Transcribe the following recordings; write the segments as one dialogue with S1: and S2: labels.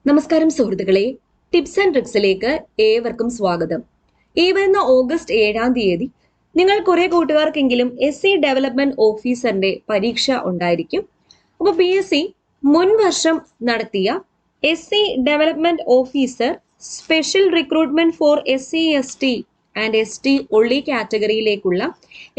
S1: നമസ്കാരം സുഹൃത്തുക്കളെ, tips and ട്രിക്സിലേക്ക് ഏവർക്കും സ്വാഗതം. ഈ വരുന്ന ഓഗസ്റ്റ് 7-ാം തീയതി നിങ്ങൾ കുറെ കൂട്ടുകാർക്കെങ്കിലും SC ഡെവലപ്മെന്റ് ഓഫീസറിന്റെ പരീക്ഷ ഉണ്ടായിരിക്കും. അപ്പൊ PSC മുൻ വർഷം നടത്തിയ SC development officer special recruitment for SC ST and ST only കാറ്റഗറിയിലേക്കുള്ള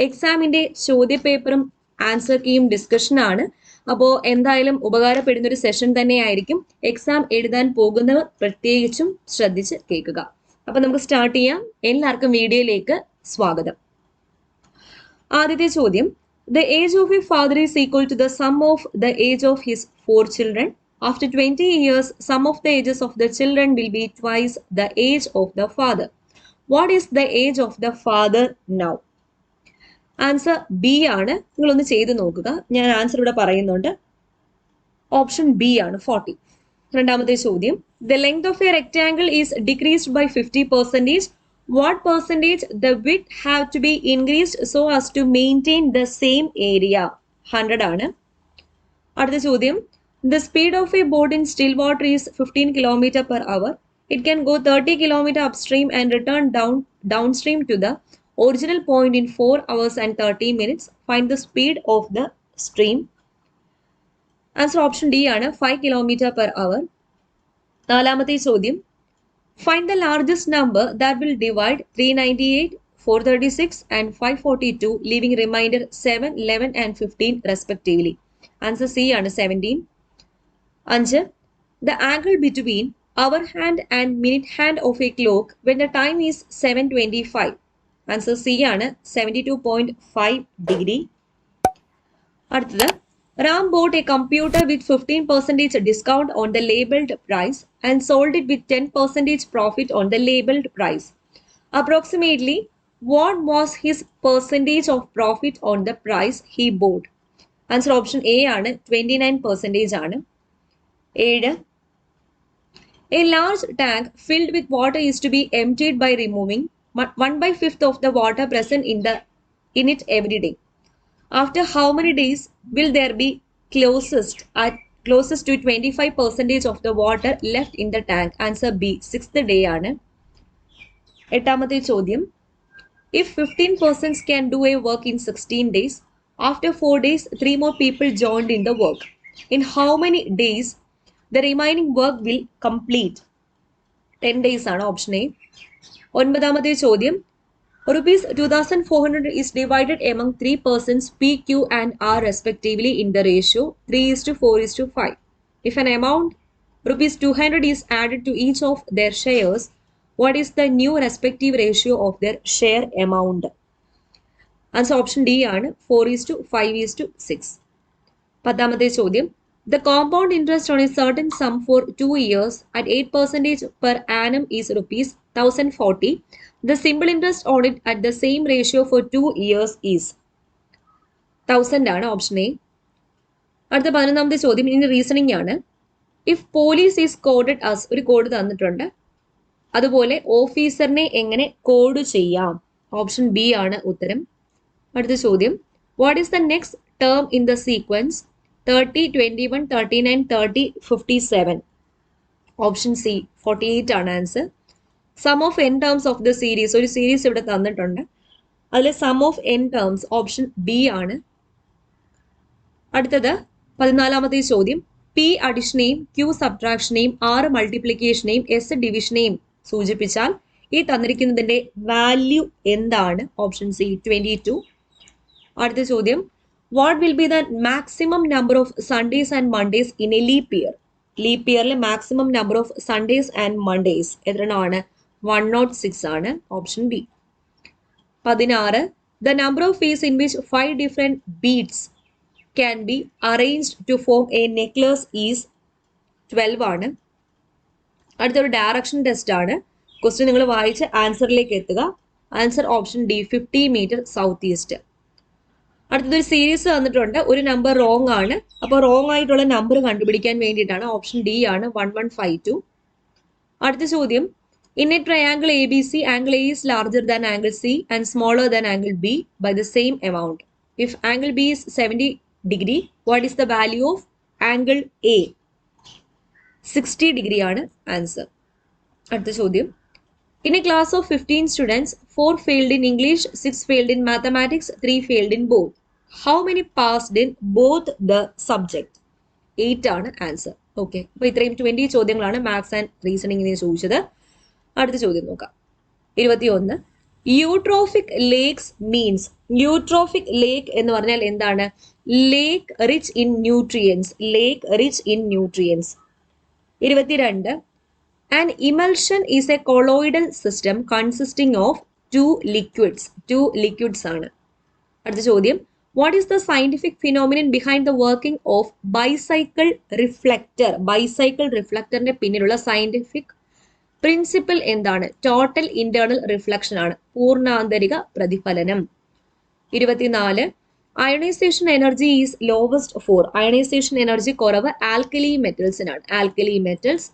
S1: എക്സാമിന്റെ ചോദ്യപേപ്പറും ആൻസർ കീയും ഡിസ്കഷനാണ്. അപ്പോൾ എന്തായാലും ഉപകാരപ്പെടുന്ന ഒരു സെഷൻ തന്നെയായിരിക്കും. എക്സാം എഴുതാൻ പോകുന്നവർ പ്രത്യേകിച്ചും ശ്രദ്ധിച്ച് കേൾക്കുക. അപ്പൊ നമുക്ക് സ്റ്റാർട്ട് ചെയ്യാം. എല്ലാവർക്കും വീഡിയോയിലേക്ക് സ്വാഗതം. ആദ്യത്തെ ചോദ്യം, the age of a father is equal to the sum of the age of his 4 children. After 20 years, sum of the ages of the children will be twice the age of the father. What is the age of the father now? Answer B ആണ്. നിങ്ങളൊന്ന് ചെയ്ത് നോക്കുക. ഞാൻ answer ഇവിടെ പറയുന്നുണ്ട്. Option B ആണ് 40. രണ്ടാമത്തെ ചോദ്യം, the length of a rectangle is decreased by 50%. What percentage the width have to be increased so as to maintain the same area? 100 ആണ്. അടുത്ത ചോദ്യം, the speed of a boat in still water is 15 km/h. It can go 30 km upstream and return downstream to the original point in 4 hours and 30 minutes. Find the speed of the stream. Answer option D ആണ്, 5 km/h. നാലാമത്തെ ചോദ്യം, find the largest number that will divide 398, 436 and 542, leaving remainder 7, 11 and 15 respectively. Answer C ആണ്, 17. 5. The angle between hour hand and minute hand of a clock when the time is 7:25. Answer C ആണ്, 72.5 degree. അടുത്തത്, Ram bought a computer with 15% discount on the labelled price and sold it with 10% profit on the labelled price. Approximately what was his percentage of profit on the price he bought? Answer option A ആണ്, 29% ആണ്. 7. A large tank filled with water is to be emptied by removing 1/5 of the water present in it every day. After how many days will there be closest to 25% of the water left in the tank? Answer B, 6th day ആണ്. എട്ടാമത്തെ ചോദ്യം, if 15 persons can do a work in 16 days, after 4 days 3 more people joined in the work. In how many days the remaining work will complete? 10 days ആണ്, option A. ഒൻപതാമത്തെ ചോദ്യം, ₹2,400 is divided among 3 persons P, Q and R respectively in the ratio 3:4:5. If an amount ₹200 is added to each of their shares, what is the new respective ratio of their share amount? Answer option D ആണ്, 4:5:6. പത്താമത്തെ ചോദ്യം, the compound interest on a certain sum for 2 years at 8% per annum is ₹1,040. The simple interest on it at the same ratio for 2 years is 1,000 ആണ്, option A. അടുത്ത 11ാമത്തെ ചോദ്യം ഇനി reasoning ആണ്. If police is coded as, ഒരു code തന്നിട്ടുണ്ട്, അതുപോലെ ഓഫീസറിനെ എങ്ങനെ code ചെയ്യാം? ഓപ്ഷൻ ബി ആണ് ഉത്തരം. അടുത്ത ചോദ്യം, what is the next term in the sequence 30, 21, 39, 30, 57? Option C, 48 ആണ് answer. Sum of n terms of the series, ഒരു സീരീസ് ഇവിടെ തന്നിട്ടുണ്ട്, അതിലെ sum of n terms option B ആണ്. അടുത്തത് 14ാമത്തെ ചോദ്യം, P അഡിഷനെയും Q സബ്ട്രാക്ഷനെയും R മൾട്ടിപ്ലിക്കേഷനെയും S ഡിവിഷനെയും സൂചിപ്പിച്ചാൽ ഈ തന്നിരിക്കുന്നതിന്റെ വാല്യൂ എന്താണ്? Option C, 22. അടുത്ത ചോദ്യം, what will be the maximum number of Sundays and Mondays in a leap year? Leap ഇയറിലെ maximum number of Sundays and Mondays എത്രയാണ്? 106 ആണ്, option B. 16. The number of ways in which 5 different beads can be arranged to form a necklace is 12 ആണ്. അടുത്തൊരു direction test ആണ്. Question നിങ്ങൾ വായിച്ച് ആൻസറിലേക്ക് എത്തുക. Answer option D, 50 metre south east. അടുത്തതൊരു സീരീസ് തന്നിട്ടുണ്ട്, ഒരു നമ്പർ റോങ് ആണ്, അപ്പോൾ റോങ് ആയിട്ടുള്ള നമ്പർ കണ്ടുപിടിക്കാൻ വേണ്ടിയിട്ടാണ്. ഓപ്ഷൻ ഡി ആണ്, 1152. അടുത്ത ചോദ്യം, in A triangle ABC, angle A is larger than angle C and smaller than angle B by the same amount. If angle B is 70 degree, what is the value of angle A? 60 degree ആണ് answer. അടുത്ത ചോദ്യം. In a class of 15 students, 4 failed in English, 6 failed in mathematics, 3 failed in both. How many passed in both the subject? 8 ആണ് answer. Okay, അപ്പോൾ ഇത്രയും 20 ചോദ്യങ്ങളാണ് maths and റീസണിങ്ങിന് ചോദിച്ചത്. അടുത്ത ചോദ്യം നോക്കാം. 21. യൂട്രോഫിക് ലേക്സ് മീൻസ്. യൂട്രോഫിക് ലേക്ക് എന്ന് പറഞ്ഞാൽ എന്താണ്? Lake rich in nutrients. Lake rich in nutrients. 22. An emulsion is a colloidal system consisting of two liquids. Two liquids ആണ്. അടുത്ത ചോദ്യം. What is the scientific phenomenon behind the working of bicycle reflector? Bicycle reflectorന്റെ പിന്നിലുള്ള scientific principle എന്താണ്? Total internal reflection ആണ്. പൂർണ്ണാന്തരിക പ്രതിഫലനം. 24. Ionisation energy is lowest four. Ionisation energy കുറവ് alkali മെറ്റൽസിനാണ്. Alkali metals.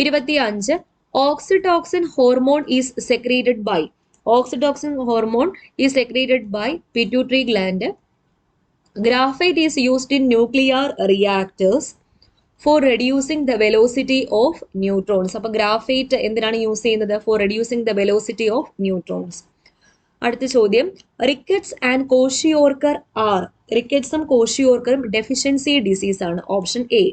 S1: 25. Oxytocin hormone is secreted by. Oxytocin hormone is secreted by pituitary gland. Graphite is used in nuclear reactors four reducing the velocity of neutrons. അപ്പോൾ graphite എന്തിനാണ് use ചെയ്യുന്നത്? Four reducing the velocity of neutrons. അടുത്ത ചോദ്യം. Rickets and kwashiorkor R. റിക്കറ്റ്സും കോഷിയോർക്കറും deficiency disease ആണ്. Option A.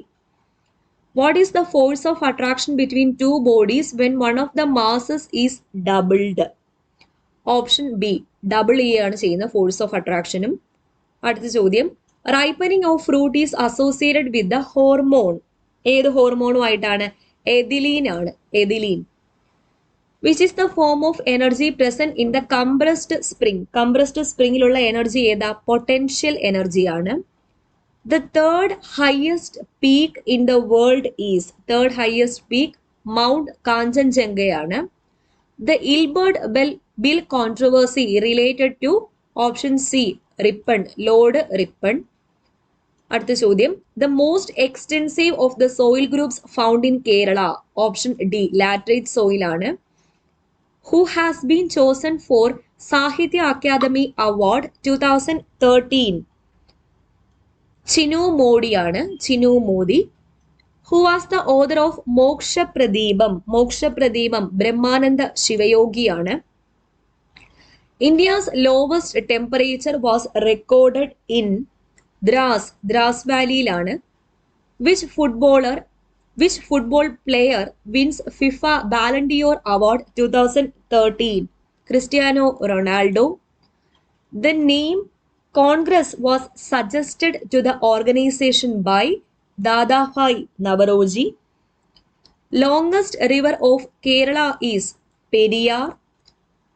S1: What is the force of attraction between two bodies when one of the masses is doubled? Option B. Double E ആണ് ചെയ്യുന്ന force of അട്രാക്ഷനും. അടുത്ത ചോദ്യം. Ripening of fruit is associated with the hormone. ഏത് ഹോർമോണുമായിട്ടാണ്? Ethylene ആണ്. Ethylene. Which is the form of energy present in the compressed spring? Compressed springലുള്ള energy ഏതാ? Potential energy ആണ്. The third highest peak in the world is. Third highest peak Mount Kanchenjunga. The Ilbert Bill controversy related to option C. Ripon. Lord Ripon. അടുത്ത ചോദ്യം. The most extensive of the soil groups found in Kerala. Option D. Laterite soil ആണ്. Who has been chosen for Sahitya Akademi Award 2013? Chinu മോഡിയാണ്. Chinu Modi. Who was the author of Mokshapradeepam. Mokshapradeepam Brahmananda ശിവയോഗിയാണ്. India's lowest temperature was recorded in Dras. Dras വാലിയിലാണ്. Which football player wins FIFA Ballon d'Or award 2013? Cristiano Ronaldo. The name Congress was suggested to the organization by Dadabhai Naoroji. Longest river of Kerala is Periyar.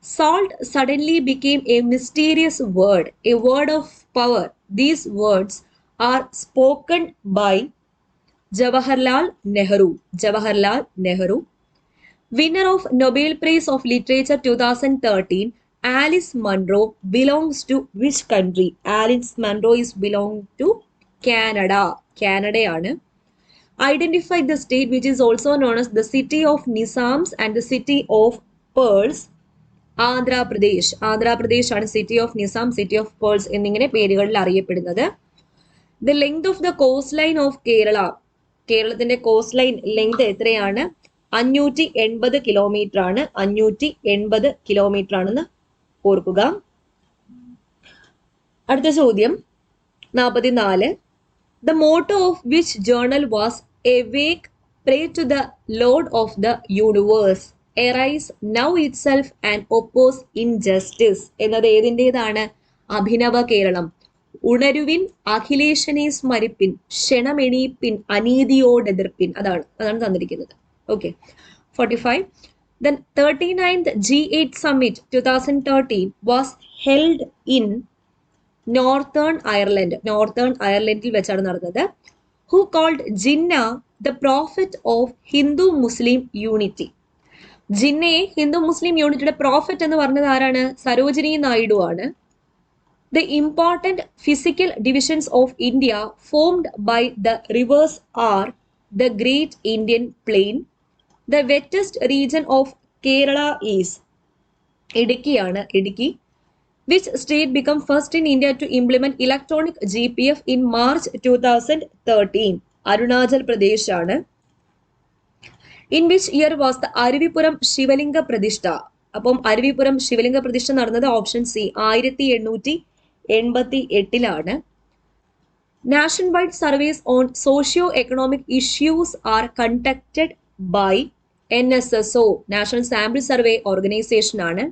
S1: Salt suddenly became a mysterious word, a word of power. These words are spoken by Jawaharlal Nehru. Jawaharlal Nehru. Winner of Nobel Prize of Literature 2013. Alice Munro belongs to which country? Alice Munro is belong to Canada. Canada. Identify the state which is also known as the city of Nizams and the city of Pearls. Andhra Pradesh. Andhra Pradesh ആണ് city of Nizam, city of Pearls എന്നിങ്ങനെ പേരുകളിൽ അറിയപ്പെടുന്നത്. The length of the coastline of Kerala. കേരളത്തിന്റെ cost line length എത്രയാണ്? 580 kilometre ആണ്. 580 kilometre ആണെന്ന് ഓർക്കുക. അടുത്ത ചോദ്യം 44. The motto of which journal was Awake, pray to the Lord of the universe, arise now itself and oppose injustice എന്നത് ഏതിൻ്റെതാണ്? അഭിനവ കേരളം. ഉണരുവിൻ അഖിലേശനെ സ്മരിപ്പിൻ ക്ഷണമെണീപ്പിൻ അനീതിയോടെതിർപ്പിൻ. അതാണ് തന്നിരിക്കുന്നത്. Okay. 45. The 39th G8 Summit 2013 was held in Northern Ireland. Northern Irelandൽ വെച്ചാണ് നടന്നത്. Who called Jinnah the prophet of Hindu-Muslim unity? ജിന്നയെ Hindu Muslim യൂണിറ്റിയുടെ prophet എന്ന് പറഞ്ഞത് ആരാണ്? സരോജിനി നായിഡു ആണ്. The important physical divisions of India formed by the rivers are the Great Indian Plain. The wettest region of Kerala is Idukki. Which state became first in India to implement electronic GPF in March 2013? Arunachal Pradesh ആണ്. In which year was the Aruvippuram Shivalinga പ്രതിഷ്ഠ? അപ്പം അരുവിപുരം ശിവലിംഗ പ്രതിഷ്ഠ നടന്നത് option C 1888 Nationwide surveys on socio-economic issues are conducted by NSSO, National Sample Survey Organization ആണ്.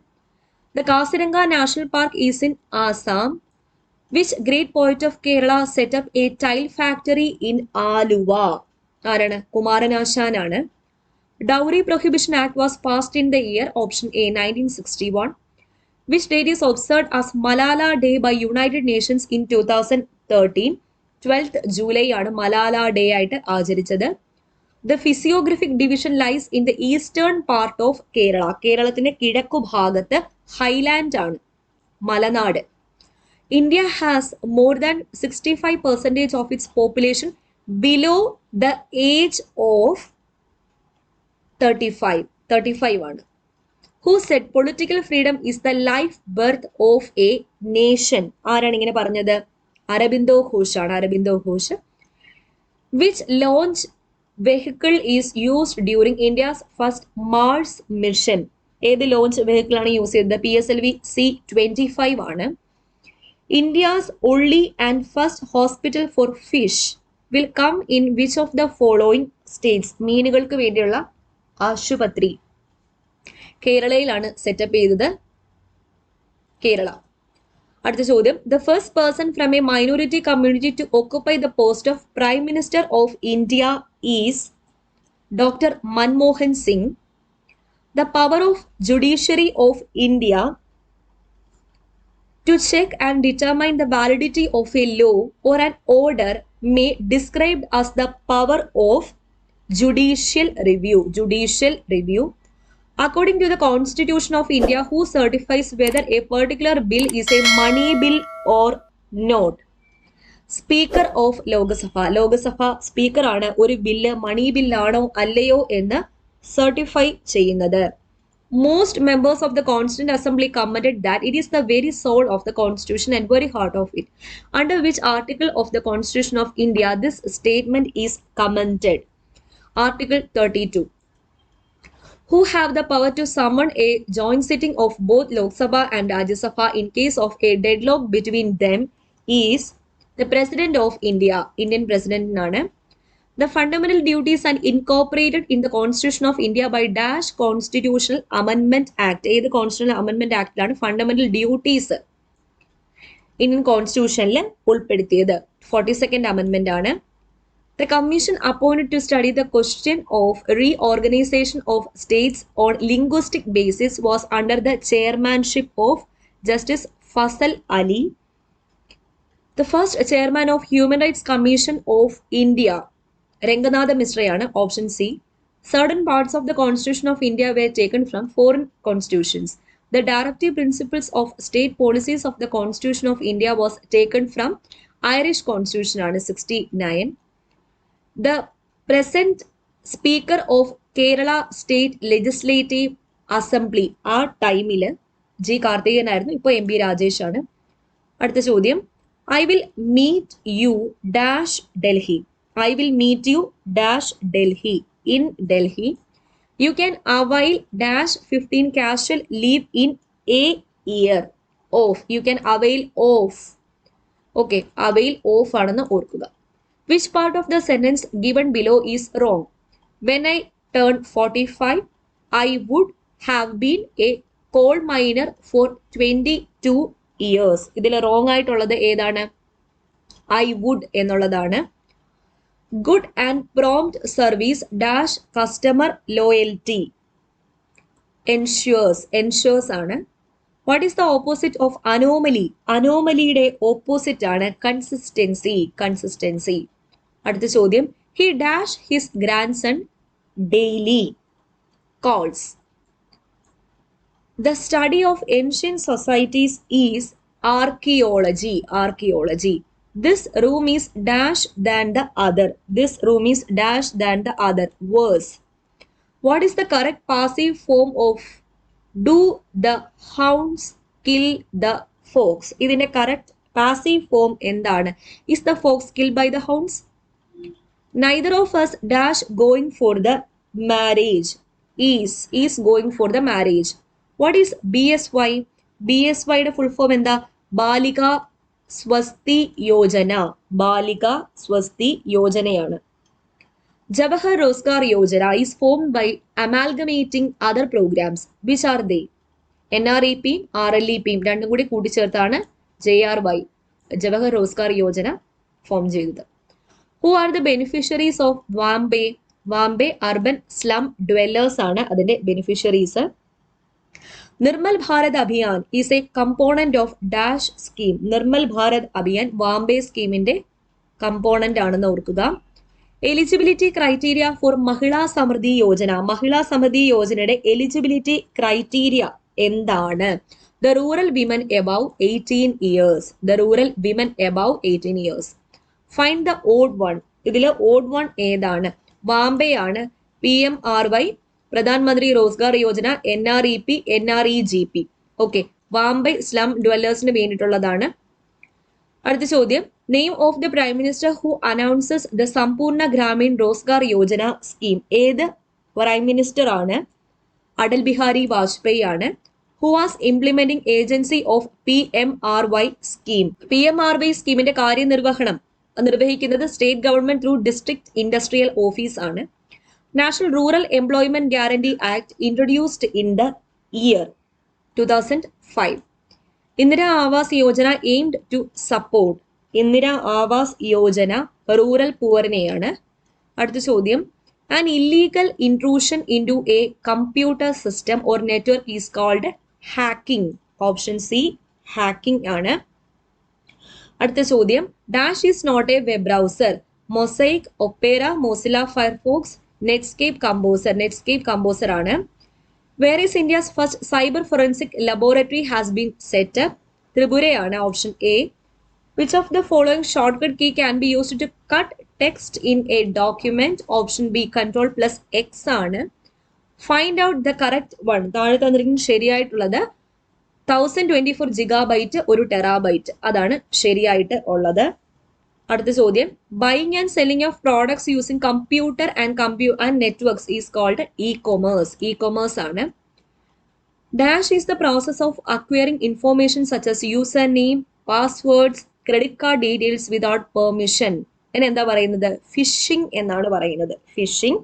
S1: The Kaziranga National Park is in Assam. Which great poet of Kerala set up a tile factory in Aluva? ആരാണ്? കുമാരനാശാനാണ്. Dowry Prohibition Act was passed in the year option A 1961. Which date is observed as Malala Day by United Nations in 2013? 12th July ആണ് Malala day ആയിട്ട് ആചരിച്ചത്. The physiographic division lies in the eastern part of Kerala. കേരളത്തിന്റെ കിഴക്കു ഭാഗത്ത് highland ആണ്, Malanad. India has more than 65% of its population below the age of 35 ആണ്. Who said political freedom is the life birth of a nation? ആരാണ് ഇങ്ങനെ പറഞ്ഞത്? അരബിന്ദോ ഘോഷ് ആണ്. Aurobindo Ghosh. Which launch vehicle is used during India's first Mars mission? ഏത് launch vehicle ആണ് use ചെയ്തത്? PSLV C-25 ആണ്. India's only and first hospital for fish will come in which of the following states? മീനുകൾക്ക് വേണ്ടിയുള്ള ആശുപത്രി കേരളയിലാണ് സെറ്റപ്പ് ചെയ്തത്. കേരള. അടുത്ത ചോദ്യം, the first person from a minority community to occupy the post of prime minister of India is doctor Manmohan Singh. The power of judiciary of India to check and determine the validity of a law or an order may described as the power of judicial review. Judicial review. According to the Constitution of India, who certifies whether a particular bill is a money bill or not? Speaker of Logasabha. Logasabha speaker ആണ് ഒരു bill മണി ബില്ലാണോ അല്ലയോ എന്ന് certify ചെയ്യുന്നത്. Most members of the Constituent Assembly commented that it is the very soul of the Constitution and very heart of it. Under which article of the Constitution of India this statement is commented? Article 32. Who have the power to summon a joint sitting of both Lok Sabha and Rajya Sabha in case of a deadlock between them is the President of India. Indian President ആണ്. The fundamental duties are incorporated in the Constitution of India by dash Constitutional Amendment Act. ഏത് Constitutional Amendment Actലാണ് fundamental duties Indian Constitutionൽ ഉൾപ്പെടുത്തിയത്? 42nd Amendment ആണ്. The commission appointed to study the question of reorganization of states on linguistic basis was under the chairmanship of Justice Fasal Ali. The first chairman of Human Rights Commission of India, Ranganatha Misrayana, option C. Certain parts of the Constitution of India were taken from foreign constitutions. The directive principles of state policies of the Constitution of India was taken from Irish Constitution, 69. The present Speaker of Kerala State Legislative Assembly ആ ടൈമിൽ G കാർത്തികനായിരുന്നു, ഇപ്പോൾ MP Rajesh ആണ്. അടുത്ത ചോദ്യം, I will meet you dash Delhi. I will meet you dash Delhi in Delhi. You can avail dash 15 casual leave in a year off. You can avail off. Okay, avail off ആണെന്ന് ഓർക്കുക. Which part of the sentence given below is wrong? When I turned 45, I would have been a coal miner for 22 years. ഇതിൽ wrong ആയിട്ടുള്ളത് ഏതാണ്? I would എന്നുള്ളതാണ്. Good and prompt service dash customer loyalty ensures ആണ്. What is the opposite of anomaly? Anomalyയുടെ opposite ആണ് consistency. അടുത്ത ചോദ്യം, he dash his grandson daily calls. The study of ancient societies is archaeology. This room is dash than the other. This room is dash than the other. Verse. What is the correct passive form of do the hounds kill the fox? ഇതിന്റെ correct passive form എന്താണ്? Is the fox killed by the hounds? Neither of us dash going for the marriage. Is going for the marriage. What is BSY? BSY യുടെ full form എന്താ? ബാലിക സ്വസ്തി യോജന. ബാലിക സ്വസ്തി യോജനയാണ്. Jawahar Rozgar Yojana is formed by amalgamating other programs. Which are they? NREP, RLEP രണ്ടും കൂടി കൂട്ടിച്ചേർത്താണ് JRY, Jawahar Rozgar Yojana form ചെയ്തത്. Who are the beneficiaries of Vambe? Vambe urban slum dwellers ആണ് അതിന്റെ beneficiaries. Nirmal Bharat Abhiyan is a component of dash scheme. Nirmal Bharat Abhiyan VAMBAY സ്കീമിന്റെ component ആണെന്ന് ഓർക്കുക. Eligibility criteria four മഹിളാ സമൃദ്ധി യോജന. മഹിളാ സമൃദ്ധി യോജനയുടെ എലിജിബിലിറ്റി ക്രൈറ്റീരിയ എന്താണ്? The rural women above 18 years. The rural women above 18 years. Find the odd one. ഇതിൽ odd one ഏതാണ്? വാംബെയാണ്. PMRY Pradhan Mantri Rozgar Yojana, NREP, NREGP. Okay, VAMBAY slum ഡ്വല്ലേഴ്സിന് വേണ്ടിയിട്ടുള്ളതാണ്. അടുത്ത ചോദ്യം, name of the prime minister who announces the Sampoorna Grameen Rozgar Yojana scheme. ഏത് prime minister ആണ്? അടൽ ബിഹാരി വാജ്പേയി ആണ്. Who was implementing agency of PMRY scheme. PMRY സ്കീമിന്റെ കാര്യനിർവഹണം നിർവഹിക്കുന്നത് state government through district industrial office ആണ്. National rural employment guarantee act introduced in the year 2005. Indira Awas Yojana aimed to support. Indira Awas Yojana rural പുവറിനെയാണ്. അടുത്ത ചോദ്യം, an illegal intrusion into a computer system or network is called hacking. Option C hacking ആണ്. അടുത്ത ചോദ്യം, dash is not a web browser. Mosaic, Opera, Mozilla Firefox, Netscape Composer. Netscape Composer ആണ്. Where is India's first cyber forensic laboratory has been set up. ത്രിപുരയാണ്. Option A. Which of the following shortcut key can be used to cut text in a document. Option B Ctrl+X ആണ്. Find out the correct one. താഴെ തന്നിരിക്കുന്നത് ശരിയായിട്ടുള്ളത് 1024 GB 1 TB. അതാണ് ശരിയായിട്ട് ഉള്ളത്. അടുത്ത ചോദ്യം, buying and selling of products using computer and networks is called ecommerce. Ecommerce ആണ്. Dash is the process of acquiring information such as user name, passwords, credit card details without permission. എന്താ പറയുന്നത്? Phishing എന്നാണ് പറയുന്നത്. Phishing.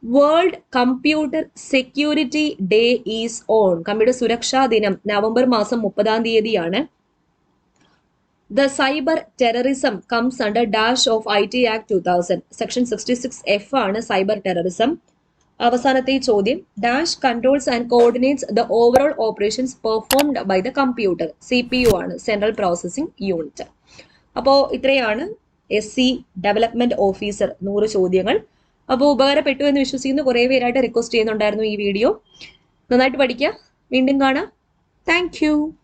S1: World computer security day is on. Computer സുരക്ഷാ ദിനം November മാസം 30 The cyber terrorism comes under dash of IT Act 2000. Section 66F ആണ് cyber terrorism. അവസാനത്തെ ചോദ്യം, dash controls and coordinates the overall operations performed by the computer. CPU ആണ്, central processing unit. അപ്പോൾ ഇത്രയാണ് SC development officer 100 ചോദ്യങ്ങൾ. അപ്പോൾ ഉപകാരപ്പെട്ടു എന്ന് വിശ്വസിക്കുന്നു. കുറേ പേരായിട്ട് റിക്വസ്റ്റ് ചെയ്യുന്നുണ്ടായിരുന്നു ഈ വീഡിയോ. നന്നായിട്ട് പഠിക്കുക. വീണ്ടും കാണാം. താങ്ക്